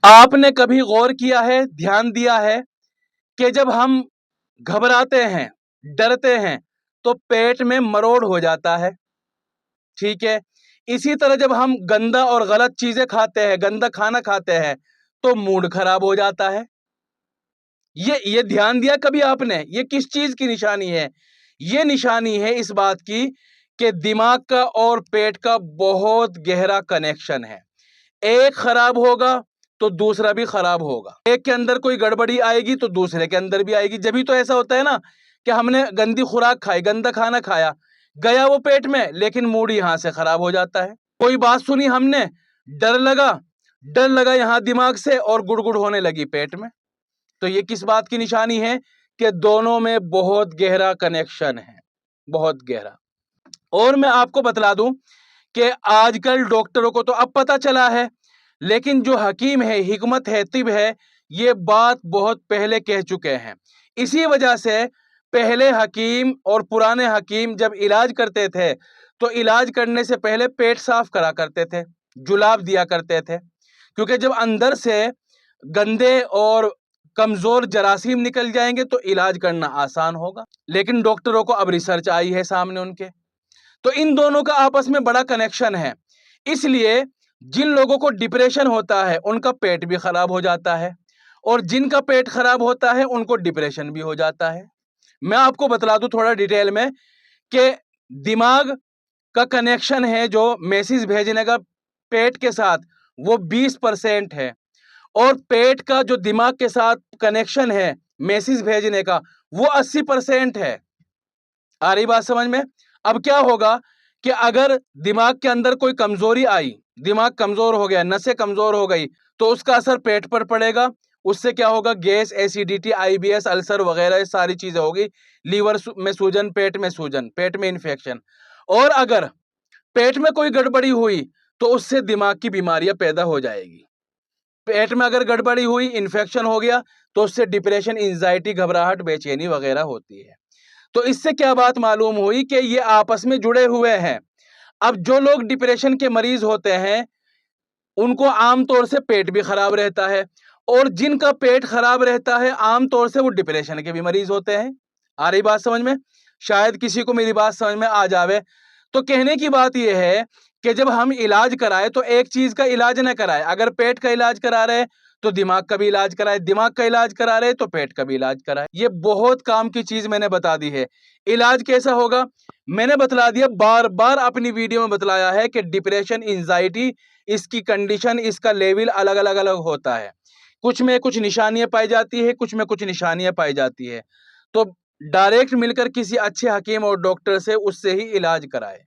आपने कभी गौर किया है, ध्यान दिया है कि जब हम घबराते हैं, डरते हैं, तो पेट में मरोड़ हो जाता है, ठीक है। इसी तरह जब हम गंदा और गलत चीजें खाते हैं, गंदा खाना खाते हैं, तो मूड खराब हो जाता है। ये ध्यान दिया कभी आपने? ये किस चीज की निशानी है? ये निशानी है इस बात की कि दिमाग का और पेट का बहुत गहरा कनेक्शन है। एक खराब होगा तो दूसरा भी खराब होगा। एक के अंदर कोई गड़बड़ी आएगी तो दूसरे के अंदर भी आएगी। जब भी तो ऐसा होता है ना कि हमने गंदी खुराक खाई, गंदा खाना खाया, गया वो पेट में, लेकिन मूड यहां से खराब हो जाता है। कोई बात सुनी हमने, डर लगा, डर लगा यहां दिमाग से और गुड़गुड़ होने लगी पेट में। तो ये किस बात की निशानी है कि दोनों में बहुत गहरा कनेक्शन है, बहुत गहरा। और मैं आपको बतला दूं कि आजकल डॉक्टरों को तो अब पता चला है, लेकिन जो हकीम है, हिकमत है, तिब है, ये बात बहुत पहले कह चुके हैं। इसी वजह से पहले हकीम और पुराने हकीम जब इलाज करते थे तो इलाज करने से पहले पेट साफ करा करते थे, जुलाब दिया करते थे, क्योंकि जब अंदर से गंदे और कमजोर जरासीम निकल जाएंगे तो इलाज करना आसान होगा। लेकिन डॉक्टरों को अब रिसर्च आई है सामने उनके, तो इन दोनों का आपस में बड़ा कनेक्शन है। इसलिए जिन लोगों को डिप्रेशन होता है उनका पेट भी खराब हो जाता है, और जिनका पेट खराब होता है उनको डिप्रेशन भी हो जाता है। मैं आपको बतला दूं थोड़ा डिटेल में कि दिमाग का कनेक्शन है जो मैसेज भेजने का पेट के साथ, वो 20% है, और पेट का जो दिमाग के साथ कनेक्शन है मैसेज भेजने का, वो 80% है। आ रही बात समझ में? अब क्या होगा कि अगर दिमाग के अंदर कोई कमजोरी आई, दिमाग कमजोर हो गया, नसें कमजोर हो गई, तो उसका असर पेट पर पड़ेगा। उससे क्या होगा? गैस, एसिडिटी, आईबीएस, अल्सर वगैरह ये सारी चीजें होगी। लीवर में सूजन, पेट में इंफेक्शन। और अगर पेट में कोई गड़बड़ी हुई तो उससे दिमाग की बीमारियां पैदा हो जाएगी। पेट में अगर गड़बड़ी हुई, इंफेक्शन हो गया, तो उससे डिप्रेशन, एंजाइटी, घबराहट, बेचैनी वगैरह होती है। तो इससे क्या बात मालूम हुई कि ये आपस में जुड़े हुए हैं। अब जो लोग डिप्रेशन के मरीज होते हैं उनको आमतौर से पेट भी खराब रहता है, और जिनका पेट खराब रहता है आमतौर से वो डिप्रेशन के भी मरीज होते हैं। आ रही बात समझ में? शायद किसी को मेरी बात समझ में आ जावे। तो कहने की बात यह है कि जब हम इलाज कराए तो एक चीज का इलाज ना कराए। अगर पेट का इलाज करा रहे तो दिमाग का भी इलाज कराए, दिमाग का इलाज करा रहे तो पेट का भी इलाज कराए। ये बहुत काम की चीज मैंने बता दी है। इलाज कैसा होगा मैंने बतला दिया, बार बार अपनी वीडियो में बतलाया है कि डिप्रेशन, एंजाइटी, इसकी कंडीशन, इसका लेवल अलग अलग अलग होता है। कुछ में कुछ निशानियां पाई जाती है, कुछ में कुछ निशानियां पाई जाती है। तो डायरेक्ट मिलकर किसी अच्छे हकीम और डॉक्टर से उससे ही इलाज कराए।